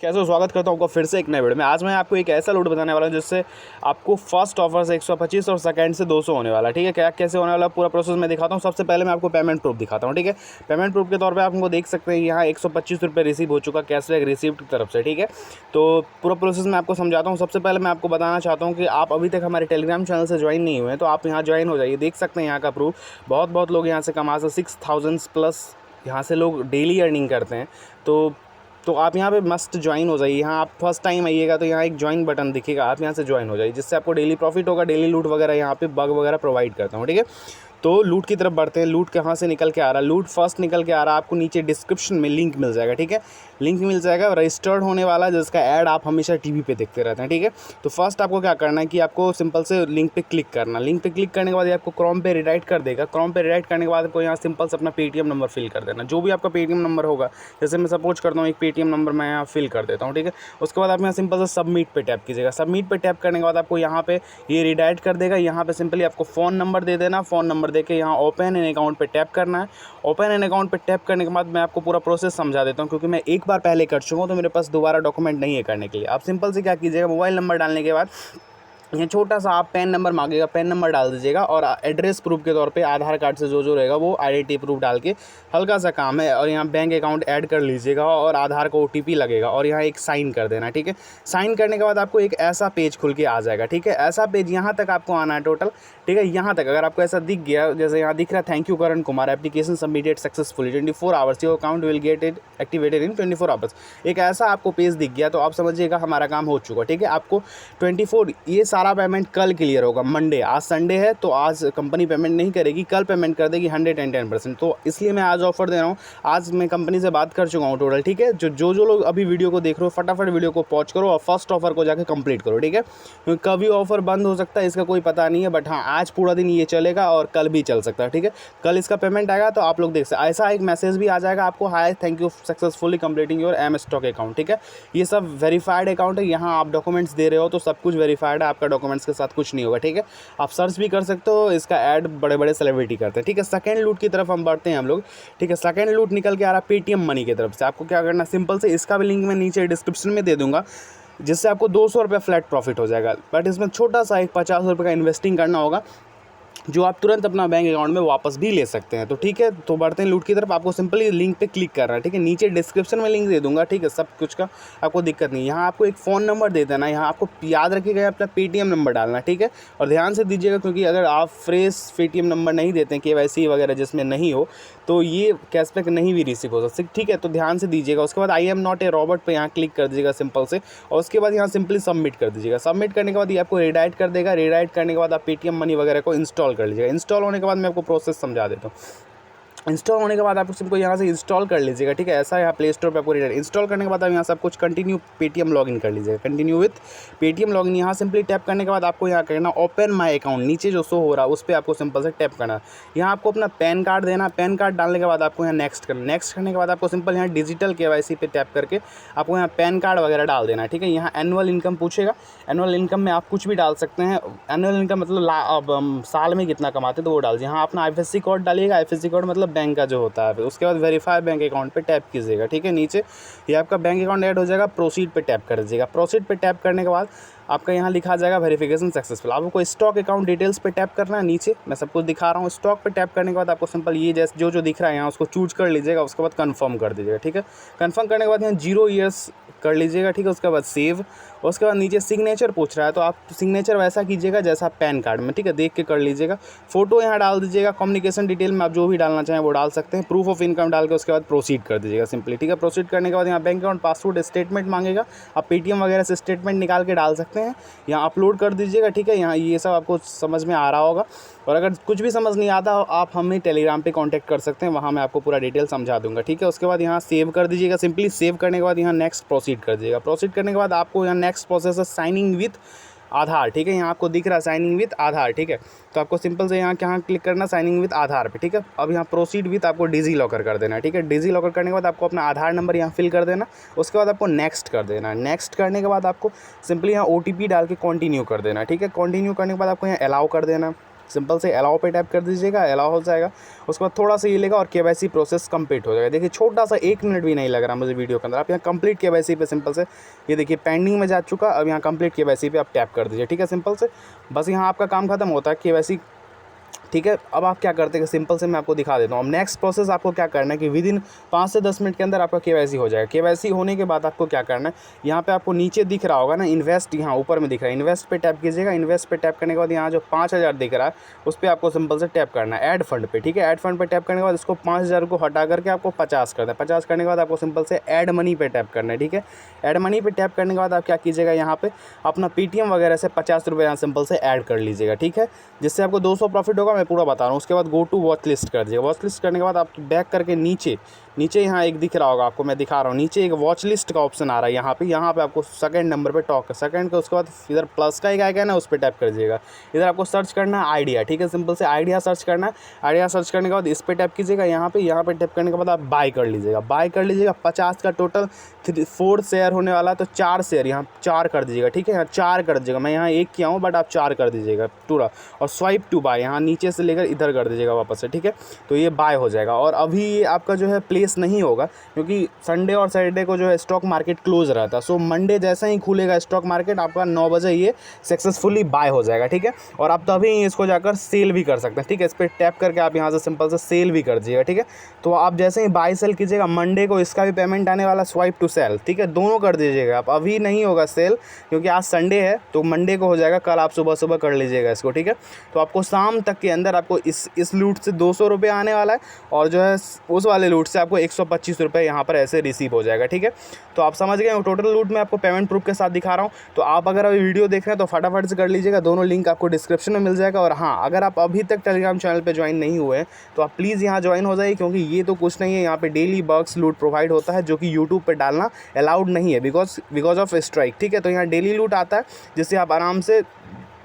कैसे हो, स्वागत करता हूँ आपका फिर से एक नए वीडियो में। आज मैं आपको एक ऐसा लूट बताने वाला हूँ जिससे आपको फर्स्ट ऑफर से 125 और सेकंड से 200 होने वाला है। ठीक है, क्या कैसे होने वाला पूरा प्रोसेस मैं दिखाता हूँ। सबसे पहले मैं आपको पेमेंट प्रूफ दिखाता हूँ। ठीक है, पेमेंट प्रूफ के तौर पे आप हमको देख सकते हैं यहाँ 125 रुपये रिसीव हो चुका कैशबैक रिसीव्ड की तरफ से। ठीक है, तो पूरा प्रोसेस मैं आपको समझाता हूँ। सबसे पहले मैं आपको बताना चाहता हूँ कि आप अभी तक हमारे टेलीग्राम चैनल से ज्वाइन नहीं हुए हैं तो आप यहाँ ज्वाइन हो जाइए। देख सकते हैं यहाँ का प्रूफ, बहुत लोग यहाँ से कमा से 6000 प्लस यहाँ से लोग डेली अर्निंग करते हैं। तो आप यहाँ पे मस्ट ज्वाइन हो जाइए। यहाँ आप फर्स्ट टाइम आइएगा तो यहाँ एक ज्वाइन बटन दिखेगा, आप यहाँ से ज्वाइन हो जाइए, जिससे आपको डेली प्रॉफिट होगा। डेली लूट वगैरह यहाँ पे बग वगैरह प्रोवाइड करता हूँ। ठीक है, तो लूट की तरफ बढ़ते हैं। लूट कहाँ से निकल के आ रहा है? लूट फर्स्ट निकल के आ रहा है आपको नीचे डिस्क्रिप्शन में लिंक मिल जाएगा। ठीक है, लिंक मिल जाएगा रजिस्टर्ड होने वाला, जिसका ऐड आप हमेशा टीवी पे देखते रहते हैं। ठीक है, तो फर्स्ट आपको क्या करना है कि आपको सिंपल से लिंक पे क्लिक करना। लिंक पे क्लिक करने के बाद ये आपको क्रोम पे रिडाइट कर देगा। क्रोम पे रिडाइट करने के बाद आपको यहाँ सिंपल से अपना पेटीएम नंबर फिल कर देना, जो भी आपका पेटीएम नंबर होगा। जैसे मैं सपोज करता हूँ एक पेटीएम नंबर मैं यहाँ फिल कर देता हूँ। ठीक है, उसके बाद आप यहाँ सिंपल से सबमिट पे टैप कीजिएगा। सबमिट पे टैप करने के बाद आपको यहाँ पे ये रिडाइट कर देगा। यहाँ पे सिंपली आपको फ़ोन नंबर दे देना। फ़ोन नंबर दे के यहाँ ओपन एन अकाउंट पे टैप करना है। ओपन एन अकाउंट पे टैप करने के बाद मैं आपको पूरा प्रोसेस समझा देता हूँ, क्योंकि मैं एक बार पहले कर चुका हूँ तो मेरे पास दोबारा डॉक्यूमेंट नहीं है करने के लिए। आप सिंपल से क्या कीजिएगा, मोबाइल नंबर डालने के बाद ये छोटा सा आप पैन नंबर मांगेगा, पैन नंबर डाल दीजिएगा और एड्रेस प्रूफ के तौर पे आधार कार्ड से जो रहेगा वो आईडेंटिटी प्रूफ डाल के हल्का सा काम है। और यहाँ बैंक अकाउंट ऐड कर लीजिएगा और आधार को ओटीपी लगेगा और यहाँ एक साइन कर देना। ठीक है, साइन करने के बाद आपको एक ऐसा पेज खुल के आ जाएगा। ठीक है, ऐसा पेज यहाँ तक आपको आना है टोटल। ठीक है, यहाँ तक अगर आपको ऐसा दिख गया, जैसे यहाँ दिख रहा है thank you Karan Kumar, application submitted successfully 24 hours, your account will get it activated in 24 hours. एक ऐसा आपको पेज दिख गया तो आप समझिएगा हमारा काम हो चुका। ठीक है, आपको 24 ये सारा पेमेंट कल क्लियर होगा। मंडे, आज संडे है तो आज कंपनी पेमेंट नहीं करेगी, कल पेमेंट कर देगी 110%। तो इसलिए मैं आज ऑफर दे रहा हूँ। आज मैं कंपनी से बात कर चुका हूँ टोटल। ठीक है, जो लोग अभी वीडियो को देख रहे हो फटाफट वीडियो को पॉज करो और फर्स्ट ऑफर को जाकर कंप्लीट करो। ठीक है, क्योंकि कभी ऑफर बंद हो सकता है इसका कोई पता नहीं है, बट हाँ आज पूरा दिन ये चलेगा और कल भी चल सकता है। ठीक है, कल इसका पेमेंट आएगा तो आप लोग देख सकते, ऐसा एक मैसेज भी आ जाएगा आपको, hi thank you successfully completing your M stock account. ठीक है, ये सब वेरीफाइड अकाउंट है। यहाँ आप डॉक्यूमेंट्स दे रहे हो तो सब कुछ वेरीफाइड है, आपका डॉक्यूमेंट्स के साथ कुछ नहीं होगा। ठीक है, आप सर्च भी कर सकते हो, इसका ऐड बड़े बड़े सेलिब्रिटी करते हैं। ठीक है, सेकंड लूट की तरफ हम बढ़ते हैं हम लोग। ठीक है, सेकंड लूट निकल के आ रहा है पेटीएम मनी की तरफ से। आपको क्या करना, सिंपल से इसका भी लिंक मैं नीचे डिस्क्रिप्शन में दे दूंगा, जिससे आपको 200 रुपये फ्लैट प्रॉफिट हो जाएगा। बट इसमें छोटा सा एक 50 रुपये का इन्वेस्टिंग करना होगा, जो आप तुरंत अपना बैंक अकाउंट में वापस भी ले सकते हैं। तो ठीक है, तो बढ़ते हैं लूट की तरफ। आपको सिंपली लिंक पे क्लिक करना है। ठीक है, नीचे डिस्क्रिप्शन में लिंक दे दूंगा। ठीक है, सब कुछ का आपको दिक्कत नहीं। यहाँ आपको एक फ़ोन नंबर दे देना, यहाँ आपको याद रखिएगा अपना पेटीएम नंबर डालना। ठीक है, और ध्यान से दीजिएगा, क्योंकि अगर आप फ्रेश पेटीएम नंबर नहीं देते हैं, केवाईसी वगैरह जिसमें नहीं हो, तो ये कैशबैक नहीं भी रिसीव हो सकती। ठीक है, तो ध्यान से दीजिएगा। उसके बाद I am not a Robert पे यहाँ क्लिक कर दीजिएगा सिंपल से, और उसके बाद यहाँ सिंपली सबमिट कर दीजिएगा। सबमिट करने के बाद ये आपको रिडाइट कर देगा। रिडाइट करने के बाद आप पेटीएम मनी वगैरह को इंस्टॉल कर लीजिएगा। इंस्टॉल होने के बाद मैं आपको प्रोसेस समझा देता हूँ। इंस्टॉल होने के बाद आपको सिंपल यहाँ से इंस्टॉल कर लीजिएगा। ठीक है, ऐसा यहाँ प्ले स्टोर पे आपको रिडाइट। इंस्टॉल करने के बाद आप यहाँ सब कुछ कंटिन्यू पेटीएम लॉगिन कर लीजिएगा। कंटिन्यू विथ पेटीएम लॉगिन यहाँ सिंपली टैप करने के बाद आपको यहाँ करना ओपन माय अकाउंट, नीचे जो शो हो रहा है उस पर आपको सिंपल से टैप करना। यहाँ आपको अपना पैन कार्ड देना। पैन कार्ड डालने के बाद आपको यहाँ नेक्स्ट करना। नेक्स्ट करने के बाद आपको सिंपल यहाँ डिजिटल केवाईसी पे टैप करके आपको यहाँ पैन कार्ड वगैरह डाल देना। ठीक है, यहाँ एनुअल इनकम पूछेगा। एनुअल इनकम में आप कुछ भी डाल सकते हैं। एनुअल इनकम मतलब साल में कितना कमाते तो वो डाल दीजिए। यहाँ अपना आईएफएससी कोड डालिएगा। आईएफएससी कोड मतलब बैंक का जो होता है। उसके बाद वेरीफाई बैंक अकाउंट पे टैप कीजिएगा। ठीक है, नीचे ये आपका बैंक अकाउंट ऐड हो जाएगा। प्रोसीड पे टैप कर दीजिएगा। प्रोसीड पे टैप करने के बाद आपका यहाँ लिखा जाएगा वेरिफिकेशन सक्सेसफुल। आपको स्टॉक अकाउंट डिटेल्स पे टैप करना है। नीचे मैं सब कुछ दिखा रहा हूँ। स्टॉक पे टैप करने के बाद आपको सिंपल ये जैसे जो दिख रहा है यहाँ उसको चूज कर लीजिएगा। उसके बाद कंफर्म कर दीजिएगा। ठीक है, कंफर्म करने के बाद यहाँ 0 ईयर्स कर लीजिएगा। ठीक है, उसके बाद सेव। उसके बाद नीचे सिग्नेचर पूछ रहा है तो आप सिग्नेचर वैसा कीजिएगा जैसा पैन कार्ड में। ठीक है, देख के कर लीजिएगा। फोटो यहाँ डाल दीजिएगा। कम्युनिकेशन डिटेल में आप जो भी डालना चाहें वो डाल सकते हैं। प्रूफ ऑफ इनकम डाल के उसके बाद प्रोसीड कर दीजिएगा सिंपली। ठीक है, प्रोसीड करने के बाद यहाँ बैंक अकाउंट पासवर्ड स्टेटमेंट मांगेगा। आप पेटीएम वगैरह से स्टेटमेंट निकाल के डाल सकते हैं। यहाँ अपलोड कर दीजिएगा। ठीक है, यहाँ ये सब आपको समझ में आ रहा होगा। और अगर कुछ भी समझ नहीं आता आप हमें टेलीग्राम पे कांटेक्ट कर सकते हैं, वहाँ मैं आपको पूरा डिटेल समझा दूंगा। ठीक है, उसके बाद यहाँ सेव कर दीजिएगा। सिंपली सेव करने के बाद यहाँ नेक्स्ट प्रोसीड कर दीजिएगा। प्रोसीड करने के बाद आपको यहाँ नेक्स्ट प्रोसेस है साइनिंग विथ आधार। ठीक है, यहाँ आपको दिख रहा है साइनिंग विथ आधार। ठीक है, तो आपको सिंपल से यहाँ कहाँ क्लिक करना, साइनिंग विथ आधार पे। ठीक है, अब यहाँ प्रोसीड विथ आपको डिजी लॉकर कर देना है। ठीक है, डिजी लॉकर करने के बाद आपको अपना आधार नंबर यहाँ फिल कर देना। उसके बाद आपको नेक्स्ट कर देना। नेक्स्ट करने के बाद आपको सिंपली यहाँ OTP डाल के कंटिन्यू कर देना। ठीक है, कंटिन्यू करने के बाद आपको यहाँ अलाउ कर देना। सिंपल से अलाउ पे टैप कर दीजिएगा, अलाउ हो जाएगा। उसके बाद थोड़ा सा ये लेगा और केवाईसी प्रोसेस कंप्लीट हो जाएगा। देखिए छोटा सा 1 मिनट भी नहीं लग रहा मुझे वीडियो के अंदर। आप यहाँ कंप्लीट केवाईसी पे सिंपल से ये देखिए पेंडिंग में जा चुका। अब यहाँ कंप्लीट केवाईसी पे आप टैप कर दीजिए, ठीक है। सिंपल से बस यहाँ आपका काम खत्म होता है केवाईसी, ठीक है। अब आप क्या करते हैं, सिंपल से मैं आपको दिखा देता हूँ। अब नेक्स्ट प्रोसेस आपको क्या करना है कि विद इन 5 से 10 मिनट के अंदर आपका केवाईसी हो जाएगा। केवाईसी होने के बाद आपको क्या करना है, यहाँ पे आपको नीचे दिख रहा होगा ना इन्वेस्ट, यहाँ ऊपर में दिख रहा है इन्वेस्ट पे टैप कीजिएगा। इन्वेस्ट पे टैप करने के बाद यहाँ जो 5000 दिख रहा है उस पर आपको सिंपल से टैप करना है ऐड फंड पे, ठीक है। ऐड फंड पे टैप करने के बाद इसको 5000 को हटा करके आपको 50 करना है। 50 करने के बाद आपको सिंपल से ऐड मनी पे टैप करना है, ठीक है। ऐड मनी पे टैप करने के बाद आप क्या कीजिएगा, यहाँ पे अपना पेटीएम वगैरह से 50 रुपये यहाँ सिंपल से ऐड कर लीजिएगा, ठीक है। जिससे आपको 200 प्रॉफिट होगा, मैं पूरा बता रहा हूँ। उसके बाद गो टू वॉच लिस्ट कर दीजिएगा। वॉच लिस्ट करने के बाद आप बैक करके नीचे यहाँ एक दिख रहा होगा आपको, मैं दिखा रहा हूँ। नीचे एक वॉच लिस्ट का ऑप्शन आ रहा है यहाँ पे आपको सेकंड नंबर पे टॉक सेकंड का, उसके बाद इधर प्लस का एक आइकन है उस पर टैप कर दीजिएगा। इधर आपको सर्च करना है आइडिया, ठीक है। सिंपल से आइडिया सर्च करना है। आइडिया सर्च करने के बाद इस पर टैप कीजिएगा। यहाँ पे टैप करने के बाद आप बाय कर लीजिएगा। 50 का टोटल 4 शेयर होने वाला है, तो 4 शेयर यहाँ 4 कर दीजिएगा, ठीक है। यहाँ 4 कर दीजिएगा। मैं यहाँ 1 किया हूँ बट आप 4 कर दीजिएगा पूरा। और स्वाइप टू बाय यहाँ नीचे से लेकर इधर कर दीजिएगा वापस से, ठीक है। तो ये बाय हो जाएगा। और अभी ये आपका जो है प्लेस नहीं होगा, क्योंकि संडे और सैटरडे को जो है स्टॉक मार्केट क्लोज रहता है। सो मंडे जैसे ही खुलेगा स्टॉक मार्केट, आपका 9 बजे ये सक्सेसफुली बाय हो जाएगा, ठीक है। और आप तभी इसको जाकर सेल भी कर सकते हैं, ठीक है। इस पर टैप करके आप यहाँ से सिंपल से सेल भी कर दीजिएगा, ठीक है। तो आप जैसे ही बाय सेल कीजिएगा, मंडे को इसका भी पेमेंट आने वाला, स्वाइप टू सेल, ठीक है। दोनों कर दीजिएगा आप। अभी नहीं होगा सेल क्योंकि आज संडे है, तो मंडे को हो जाएगा। कल आप सुबह कर लीजिएगा इसको, ठीक है। तो आपको शाम तक के अंदर आपको इस लूट से 200 रुपये आने वाला है, और जो है उस वाले लूट से आपको 125 रुपये यहाँ पर ऐसे रिसीव हो जाएगा, ठीक है। तो आप समझ गए, टोटल लूट में आपको पेमेंट प्रूफ के साथ दिखा रहा हूँ। तो आप अगर अभी वीडियो देख रहे हैं तो फटाफट से कर लीजिएगा। दोनों लिंक आपको डिस्क्रिप्शन में मिल जाएगा। और हाँ, अगर आप अभी तक टेलीग्राम चैनल पे ज्वाइन नहीं हुए हैं तो आप प्लीज़ यहाँ ज्वाइन हो जाइए, क्योंकि ये तो कुछ नहीं है, यहाँ पे डेली बग्स लूट प्रोवाइड होता है, जो कि यूट्यूब पे डालना अलाउड नहीं है बिकॉज ऑफ स्ट्राइक, ठीक है। तो यहाँ डेली लूट आता है, जिससे आप आराम से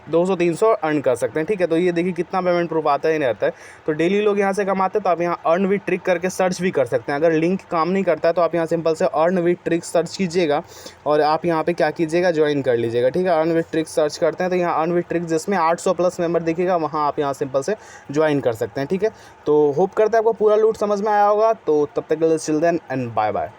200-300 अर्न कर सकते हैं, ठीक है। तो ये देखिए कितना पेमेंट प्रूफ आता है, नहीं आता है। तो डेली लोग यहाँ से कमाते हैं। तो आप यहाँ अर्न विद ट्रिक करके सर्च भी कर सकते हैं। अगर लिंक काम नहीं करता है तो आप यहाँ सिंपल से अर्न विद ट्रिक सर्च कीजिएगा, और आप यहाँ पे क्या कीजिएगा, ज्वाइन कर लीजिएगा, ठीक है। अर्न विद ट्रिक सर्च करते हैं तो यहाँ अर्न विद ट्रिक जिसमें 800 प्लस मेंबर दिखेगा, वहाँ आप यहाँ सिंपल से ज्वाइन कर सकते हैं, ठीक है। तो होप करते हैं आपको पूरा लूट समझ में आया होगा। तो तब तक चिल्ड्रन एंड बाय बाय।